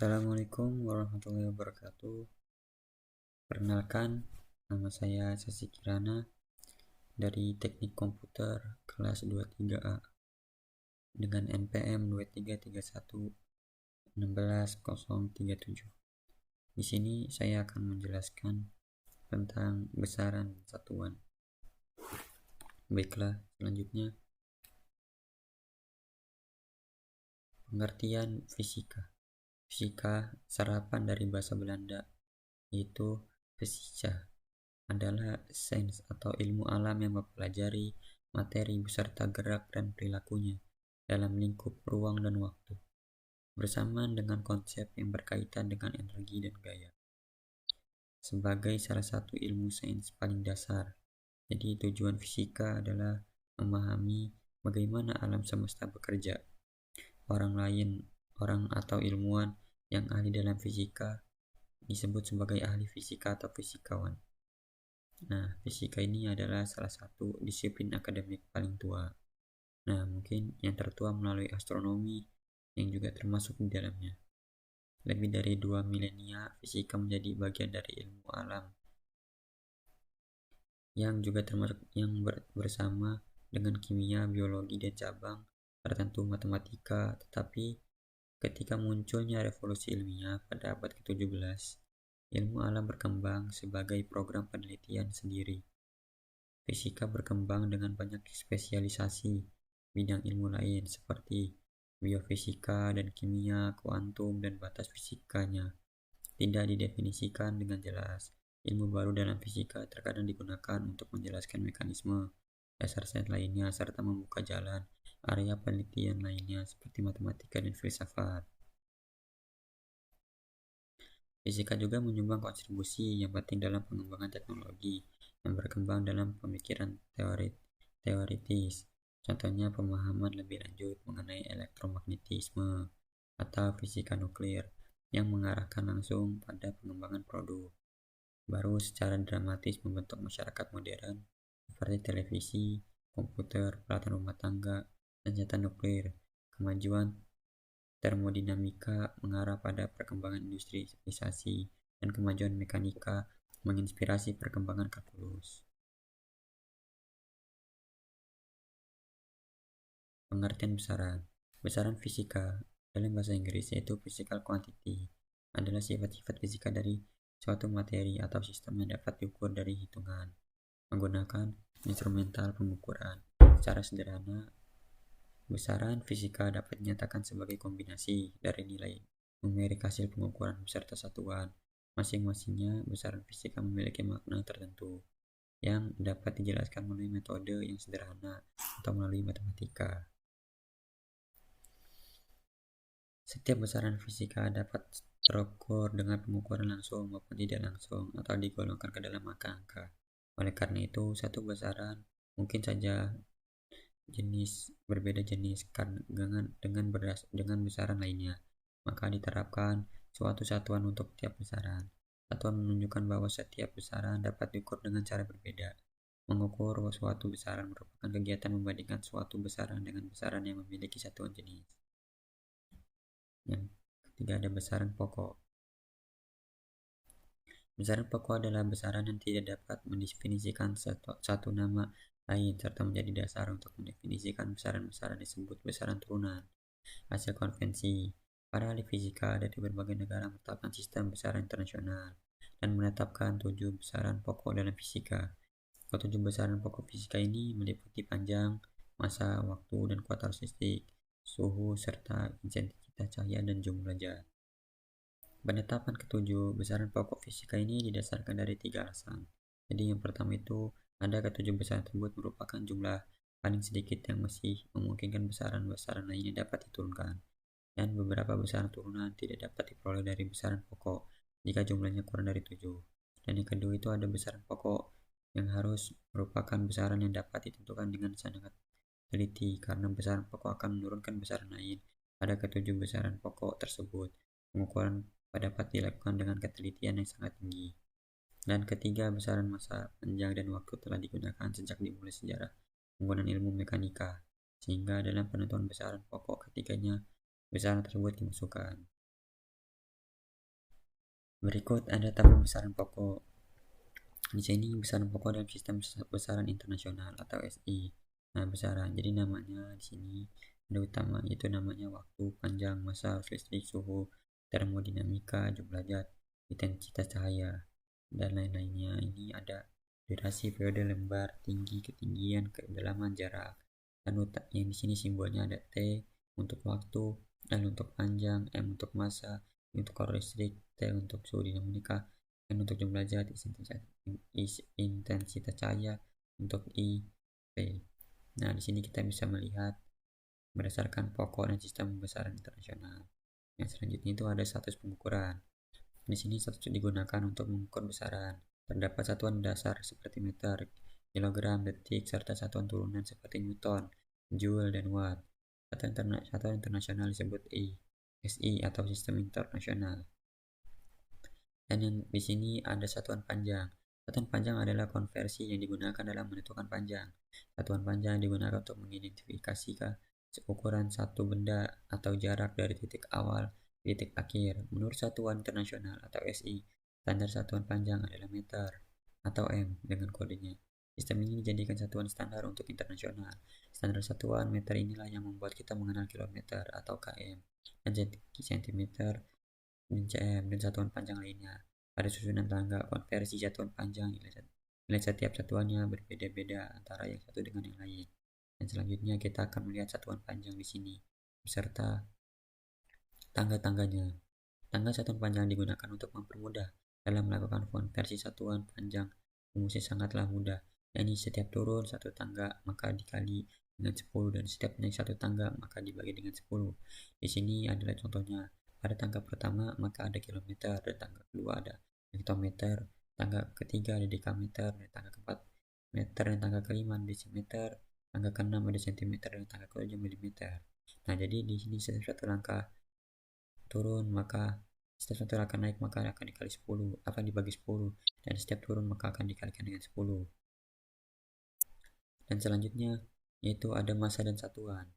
Assalamualaikum warahmatullahi wabarakatuh. Perkenalkan, nama saya Sasi Kirana dari Teknik Komputer kelas 23A dengan NPM 233116037. Di sini saya akan menjelaskan tentang besaran satuan. Baiklah, selanjutnya pengertian fisika. Fisika serapan dari bahasa Belanda, yaitu Physische, adalah sains atau ilmu alam yang mempelajari materi beserta gerak dan perilakunya dalam lingkup ruang dan waktu, bersamaan dengan konsep yang berkaitan dengan energi dan gaya. Sebagai salah satu ilmu sains paling dasar, jadi tujuan fisika adalah memahami bagaimana alam semesta bekerja. Orang atau ilmuwan yang ahli dalam fisika disebut sebagai ahli fisika atau fisikawan. Nah, fisika ini adalah salah satu disiplin akademik paling tua. Nah, mungkin yang tertua melalui astronomi yang juga termasuk di dalamnya. Lebih dari 2 milenia, fisika menjadi bagian dari ilmu alam yang juga termasuk bersama dengan kimia, biologi, dan cabang tertentu matematika. Tetapi ketika munculnya revolusi ilmiah pada abad ke-17, ilmu alam berkembang sebagai program penelitian sendiri. Fisika berkembang dengan banyak spesialisasi bidang ilmu lain seperti biofisika dan kimia, kuantum, dan batas fisikanya tidak didefinisikan dengan jelas. Ilmu baru dalam fisika terkadang digunakan untuk menjelaskan mekanisme dasar sains lainnya serta membuka jalan area penelitian lainnya seperti matematika dan filsafat. Fisika juga menyumbang kontribusi yang penting dalam pengembangan teknologi yang berkembang dalam pemikiran teoritis. Contohnya pemahaman lebih lanjut mengenai elektromagnetisme atau fisika nuklir yang mengarahkan langsung pada pengembangan produk baru secara dramatis membentuk masyarakat modern seperti televisi, komputer, peralatan rumah tangga, senjata nuklir. Kemajuan termodinamika mengarah pada perkembangan industrialisasi dan kemajuan mekanika menginspirasi perkembangan kalkulus. Pengertian besaran. Besaran fisika dalam bahasa Inggris yaitu physical quantity adalah sifat-sifat fisika dari suatu materi atau sistem yang dapat diukur dari hitungan menggunakan instrumental pengukuran. Secara sederhana, besaran fisika dapat dinyatakan sebagai kombinasi dari nilai numerik hasil pengukuran beserta satuan. Masing-masingnya besaran fisika memiliki makna tertentu yang dapat dijelaskan melalui metode yang sederhana atau melalui matematika. Setiap besaran fisika dapat terukur dengan pengukuran langsung maupun tidak langsung atau digolongkan ke dalam angka-angka. Oleh karena itu, satu besaran mungkin saja berbeda jenis dengan besaran lainnya. Maka diterapkan suatu satuan untuk setiap besaran. Satuan menunjukkan bahwa setiap besaran dapat diukur dengan cara berbeda. Mengukur suatu besaran merupakan kegiatan membandingkan suatu besaran dengan besaran yang memiliki satuan jenis. Yang ketiga ada besaran pokok. Besaran pokok adalah besaran yang tidak dapat mendefinisikan satu nama lain serta menjadi dasar untuk mendefinisikan besaran-besaran disebut besaran turunan. Hasil konvensi. Para ahli fisika dari berbagai negara menetapkan sistem besaran internasional dan menetapkan 7 besaran pokok dalam fisika. Ketujuh besaran pokok fisika ini meliputi panjang, masa, waktu, dan kuantitastik, suhu, serta intensitas cahaya dan jumlah zat. Penetapan ketujuh besaran pokok fisika ini didasarkan dari 3 alasan. Jadi yang pertama itu ada ketujuh besaran tersebut merupakan jumlah paling sedikit yang masih memungkinkan besaran-besaran lainnya dapat diturunkan, dan beberapa besaran turunan tidak dapat diperoleh dari besaran pokok jika jumlahnya kurang dari 7. Dan yang kedua itu ada besaran pokok yang harus merupakan besaran yang dapat ditentukan dengan sangat teliti karena besaran pokok akan menurunkan besaran lain pada ketujuh besaran pokok tersebut. Pengukuran dapat dilakukan dengan ketelitian yang sangat tinggi. Dan ketiga, besaran masa, panjang, dan waktu telah digunakan sejak dimulai sejarah penggunaan ilmu mekanika, sehingga dalam penentuan besaran pokok ketiganya besaran tersebut dimasukkan. Berikut ada tabel besaran pokok. Di sini besaran pokok dalam sistem besaran internasional atau SI. Nah, besaran. Jadi namanya di sini ada utama, yaitu namanya waktu, panjang, masa, listrik, suhu, termodinamika, jumlah zat, intensitas cahaya, dan lain-lainnya. Ini ada durasi, periode, lembar, tinggi, ketinggian, kedalaman, jarak. Dan yang di sini simbolnya ada T untuk waktu, L untuk panjang, M untuk masa, I untuk arus listrik, T untuk suhu dinamika, N untuk jumlah zat, intensitas cahaya, untuk I, P. Nah, di sini kita bisa melihat berdasarkan pokok dan sistem besaran internasional. Yang selanjutnya itu ada status pengukuran. Di sini status digunakan untuk mengukur besaran. Terdapat satuan dasar seperti meter, kilogram, detik, serta satuan turunan seperti newton, joule, dan watt. Satuan internasional disebut SI atau sistem internasional. Dan yang di sini ada satuan panjang. Satuan panjang adalah konversi yang digunakan dalam menentukan panjang. Satuan panjang digunakan untuk mengidentifikasi ukuran satu benda atau jarak dari titik awal ke titik akhir. Menurut Satuan Internasional atau SI, standar satuan panjang adalah meter atau M dengan kodenya. Sistem ini dijadikan satuan standar untuk internasional. Standar satuan meter inilah yang membuat kita mengenal kilometer atau km, dan sentimeter, dan cm, dan satuan panjang lainnya. Pada susunan tangga konversi satuan panjang, nilai setiap satuannya berbeda-beda antara yang satu dengan yang lain. Dan selanjutnya kita akan melihat satuan panjang di sini beserta tangga-tangganya. Tangga satuan panjang digunakan untuk mempermudah dalam melakukan konversi satuan panjang. Rumusnya sangatlah mudah, yakni setiap turun satu tangga maka dikali dengan 10, dan setiap naik satu tangga maka dibagi dengan 10. Di sini adalah contohnya. Pada tangga pertama maka ada kilometer, dan tangga kedua ada hektometer, tangga ketiga ada dekameter, dan tangga keempat meter, dan tangga kelima ada desimeter, tangga keenam ada sentimeter, dan tangga ketujuh milimeter. Nah, jadi di sini satu langkah turun maka setiap satu akan naik maka akan dikali 10, akan dibagi 10, dan setiap turun maka akan dikalikan dengan 10. Dan selanjutnya yaitu ada massa dan satuan.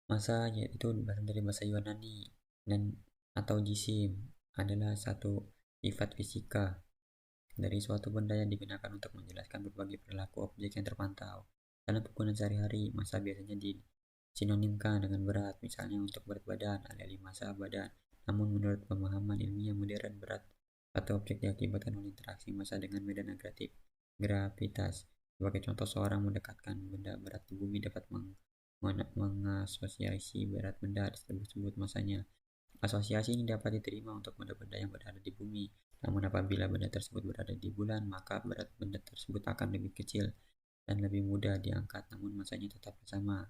Massa yaitu berasal dari bahasa Yunani dan atau jisim adalah satu sifat fisika dari suatu benda yang digunakan untuk menjelaskan berbagai perilaku objek yang terpantau. Dalam penggunaan sehari-hari, massa biasanya sinonimkan dengan berat, misalnya untuk berat badan alias massa badan. Namun menurut pemahaman ilmiah modern, berat atau objek diakibatkan oleh interaksi massa dengan medan gravitas. Sebagai contoh, seorang mendekatkan benda berat di bumi dapat mengasosiasi berat benda tersebut massanya. Asosiasi ini dapat diterima untuk benda-benda yang berada di bumi. Namun apabila benda tersebut berada di bulan, maka berat benda tersebut akan lebih kecil dan lebih mudah diangkat, namun massanya tetap sama.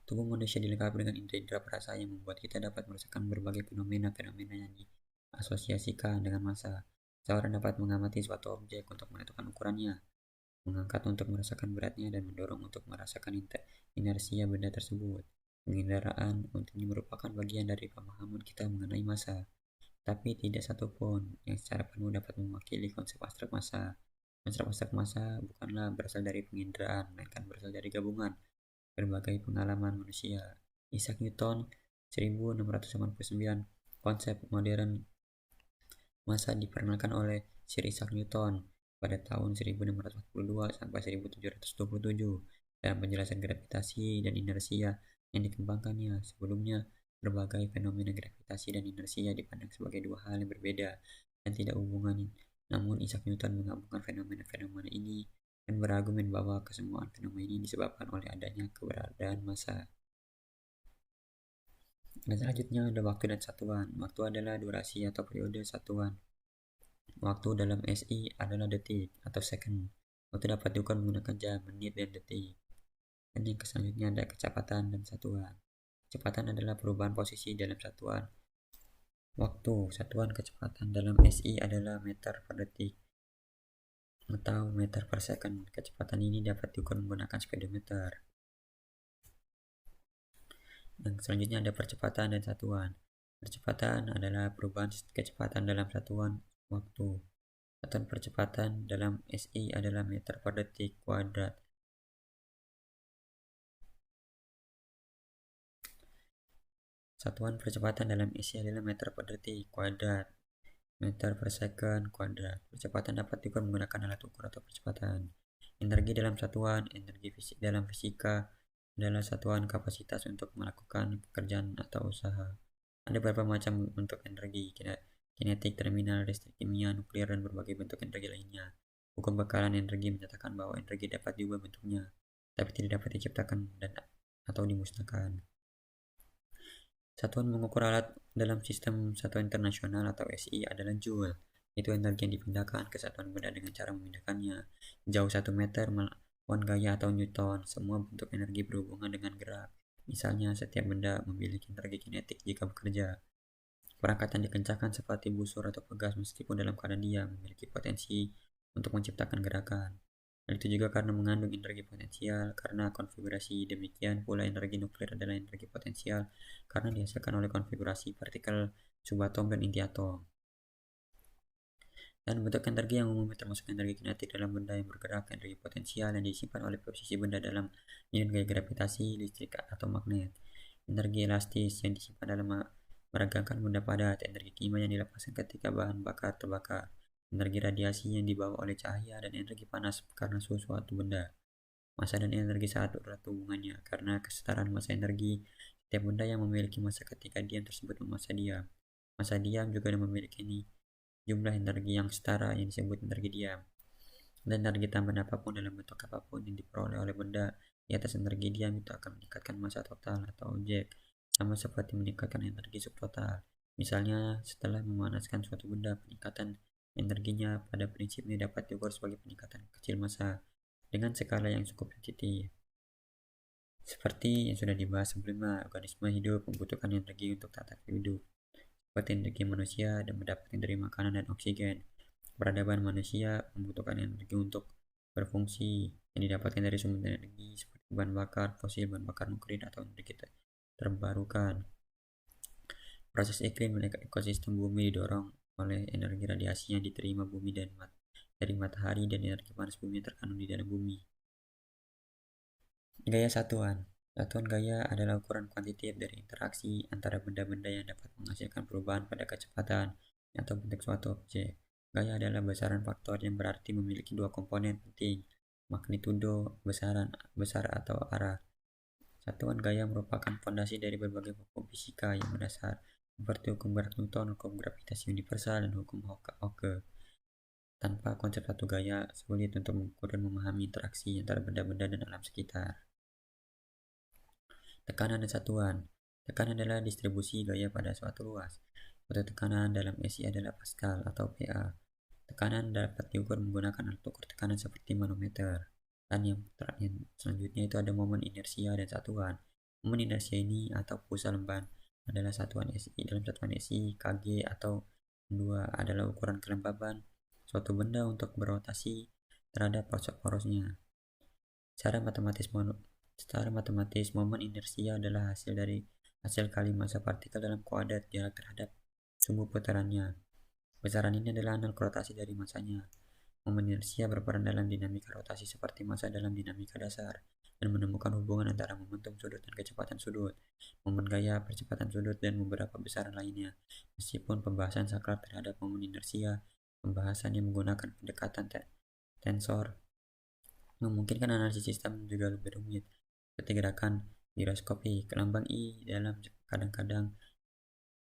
Tubuh manusia dilengkapi dengan indera perasa yang membuat kita dapat merasakan berbagai fenomena-fenomena yang diasosiasikan dengan massa. Seorang dapat mengamati suatu objek untuk menentukan ukurannya, mengangkat untuk merasakan beratnya, dan mendorong untuk merasakan inersia benda tersebut. Pengendaraan ini merupakan bagian dari pemahaman kita mengenai massa, tapi tidak satu pun yang secara penuh dapat mewakili konsep abstrak massa. Konsep abstrak massa bukanlah berasal dari penginderaan, melainkan berasal dari gabungan berbagai pengalaman manusia. Isaac Newton 1689. Konsep modern massa diperkenalkan oleh Sir Isaac Newton pada tahun 1642 sampai 1727. Dalam penjelasan gravitasi dan inersia yang dikembangkannya. Sebelumnya, berbagai fenomena gravitasi dan inersia dipandang sebagai dua hal yang berbeda dan tidak hubungan. Namun Isaac Newton menggabungkan fenomena-fenomena ini dan berargumen bahwa kesemuaan fenomena ini disebabkan oleh adanya keberadaan massa. Dan selanjutnya ada waktu dan satuan. Waktu adalah durasi atau periode satuan. Waktu dalam SI adalah detik atau second. Waktu dapat diukur menggunakan jam, menit, dan detik. Dan yang selanjutnya ada kecepatan dan satuan. Kecepatan adalah perubahan posisi dalam satuan waktu. Satuan kecepatan dalam SI adalah meter per detik atau meter per second. Kecepatan ini dapat diukur menggunakan speedometer. Yang selanjutnya ada percepatan dan satuan. Percepatan adalah perubahan kecepatan dalam satuan waktu. Satuan percepatan dalam SI adalah meter per detik kuadrat. Satuan percepatan dalam SI adalah meter per detik kuadrat, meter per second kuadrat. Percepatan dapat diukur menggunakan alat ukur atau percepatan. Energi dalam satuan, energi fisik dalam fisika adalah satuan kapasitas untuk melakukan pekerjaan atau usaha. Ada beberapa macam bentuk energi, kinetik, terminal, listrik, kimia, nuklir, dan berbagai bentuk energi lainnya. Hukum bekalan energi menyatakan bahwa energi dapat diubah bentuknya, tapi tidak dapat diciptakan dan atau dimusnahkan. Satuan mengukur alat dalam sistem satuan internasional atau SI adalah Joule. Itu energi yang dipindahkan ke satuan benda dengan cara memindahkannya jauh 1 meter melawan gaya atau Newton. Semua bentuk energi berhubungan dengan gerak. Misalnya, setiap benda memiliki energi kinetik jika bekerja. Perangkat yang dikencangkan seperti busur atau pegas meskipun dalam keadaan diam memiliki potensi untuk menciptakan gerakan. Hal itu juga karena mengandung energi potensial. Karena konfigurasi demikian pula energi nuklir adalah energi potensial karena dihasilkan oleh konfigurasi partikel subatom dan inti atom. Dan bentuk energi yang umumnya termasuk energi kinetik dalam benda yang bergerak, energi potensial yang disimpan oleh posisi benda dalam unit gaya gravitasi, listrik, atau magnet. Energi elastis yang disimpan dalam meregangkan benda padat, energi kimia yang dilepaskan ketika bahan bakar terbakar, energi radiasi yang dibawa oleh cahaya, dan energi panas karena suhu suatu benda. Massa dan energi sangat erat hubungannya karena kesetaraan massa energi. Setiap benda yang memiliki massa ketika diam tersebut massa diam. Massa diam juga memiliki jumlah energi yang setara yang disebut energi diam. Dan energi tambahan apapun dalam bentuk apapun yang diperoleh oleh benda di atas energi diam itu akan meningkatkan massa total atau objek, sama seperti meningkatkan energi subtotal. Misalnya, setelah memanaskan suatu benda, peningkatan energinya pada prinsipnya dapat diukur sebagai peningkatan kecil massa dengan skala yang cukup sensitif. Seperti yang sudah dibahas sebelumnya, organisme hidup membutuhkan energi untuk tetap hidup, seperti energi manusia dan mendapatkan dari makanan dan oksigen. Peradaban manusia membutuhkan energi untuk berfungsi yang didapatkan dari sumber energi seperti bahan bakar fosil, bahan bakar nuklir, atau energi terbarukan. Proses iklim dan ekosistem bumi didorong oleh energi radiasi yang diterima bumi dan dari matahari dan energi panas bumi yang terkandung di dalam bumi. Gaya satuan. Satuan gaya adalah ukuran kuantitatif dari interaksi antara benda-benda yang dapat menghasilkan perubahan pada kecepatan atau bentuk suatu objek. Gaya adalah besaran faktor yang berarti memiliki dua komponen penting, magnitudo, besar atau arah. Satuan gaya merupakan fondasi dari berbagai hukum fisika yang mendasar, seperti hukum gerak Newton, hukum gravitasi universal, dan hukum Hooke. Tanpa konsep satu gaya, sulit untuk mengukur dan memahami interaksi antara benda-benda dan alam sekitar. Tekanan dan satuan. Tekanan adalah distribusi gaya pada suatu ruas. Suatu tekanan dalam SI adalah Pascal atau PA. Tekanan dapat diukur menggunakan alat ukur tekanan seperti manometer. Dan yang selanjutnya itu ada momen inersia dan satuan. Momen inersia ini atau pusat lembaran adalah satuan SI. Dalam satuan SI, kg atau 2 adalah ukuran kelembaban suatu benda untuk berotasi terhadap porosnya. Secara matematis, momen inersia adalah hasil kali massa partikel dalam kuadrat jarak terhadap sumbu putarannya. Besaran ini adalah nol rotasi dari massanya. Momen inersia berperan dalam dinamika rotasi seperti massa dalam dinamika dasar dan menemukan hubungan antara momentum sudut dan kecepatan sudut, momen gaya, percepatan sudut, dan beberapa besaran lainnya. Meskipun pembahasan sakral terhadap momen inersia, pembahasan yang menggunakan pendekatan tensor memungkinkan analisis sistem juga lebih rumit, seperti gerakan giroskopik. Lambang I dalam kadang-kadang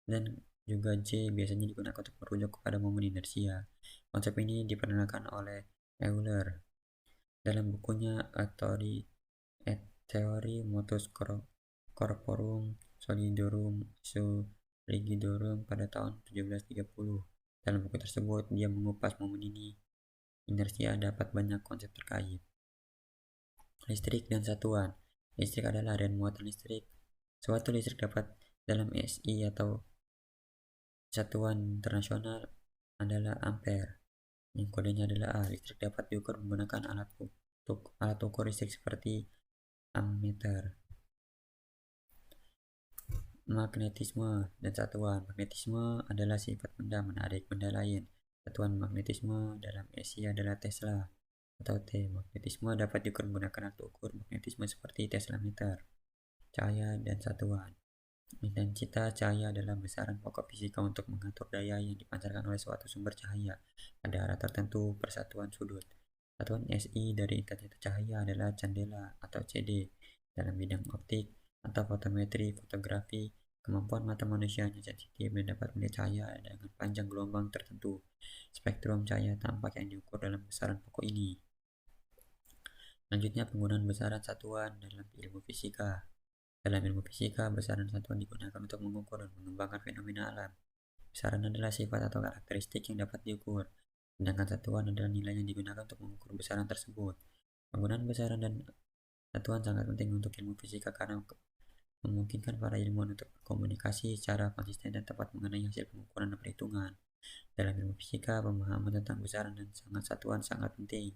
dan juga J biasanya digunakan untuk merujuk kepada momen inersia. Konsep ini diperkenalkan oleh Euler dalam bukunya A Theory Motus Corporum Solidorum Rigidorum pada tahun 1730. Dalam buku tersebut, dia mengupas momen ini. Inersia dapat banyak konsep terkait. Listrik dan satuan. Listrik adalah aliran muatan listrik. Suatu listrik dapat dalam SI atau satuan internasional adalah ampere, yang kodenya adalah A. Listrik dapat diukur menggunakan alat ukur listrik seperti ammeter. Magnetisme dan satuan. Magnetisme adalah sifat benda menarik benda lain. Satuan magnetisme dalam SI adalah Tesla atau T. Magnetisme dapat diukur menggunakan alat ukur magnetisme seperti teslameter, cahaya, dan satuan. Intensitas cahaya adalah besaran pokok fisika untuk mengatur daya yang dipancarkan oleh suatu sumber cahaya pada arah tertentu per satuan sudut. Satuan SI dari intensitas cahaya adalah candela atau CD dalam bidang optik atau fotometri fotografi. Kemampuan mata manusia hanya sensitif dan dapat melihat cahaya dengan panjang gelombang tertentu. Spektrum cahaya tampak yang diukur dalam besaran pokok ini. Selanjutnya, penggunaan besaran satuan dalam ilmu fisika. Dalam ilmu fisika, besaran satuan digunakan untuk mengukur dan mengembangkan fenomena alam. Besaran adalah sifat atau karakteristik yang dapat diukur, sedangkan satuan adalah nilai yang digunakan untuk mengukur besaran tersebut. Penggunaan besaran dan satuan sangat penting untuk ilmu fisika karena memungkinkan para ilmuwan untuk berkomunikasi secara konsisten dan tepat mengenai hasil pengukuran dan perhitungan. Dalam ilmu fisika, pemahaman tentang besaran dan satuan sangat penting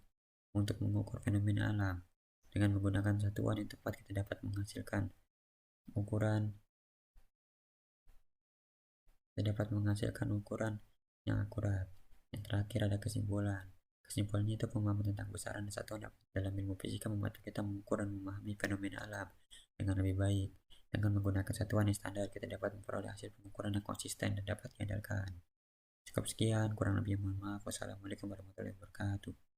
untuk mengukur fenomena alam. Dengan menggunakan satuan yang tepat, kita dapat menghasilkan ukuran yang akurat. Yang terakhir ada kesimpulan. Kesimpulannya itu pemahaman tentang besaran dan satuan dalam ilmu fisika membantu kita mengukur dan memahami fenomena alam dengan lebih baik. Dengan menggunakan satuan yang standar, kita dapat memperoleh hasil pengukuran yang konsisten dan dapat diandalkan. Cukup sekian, kurang lebih mohon maaf. Wassalamualaikum warahmatullahi wabarakatuh.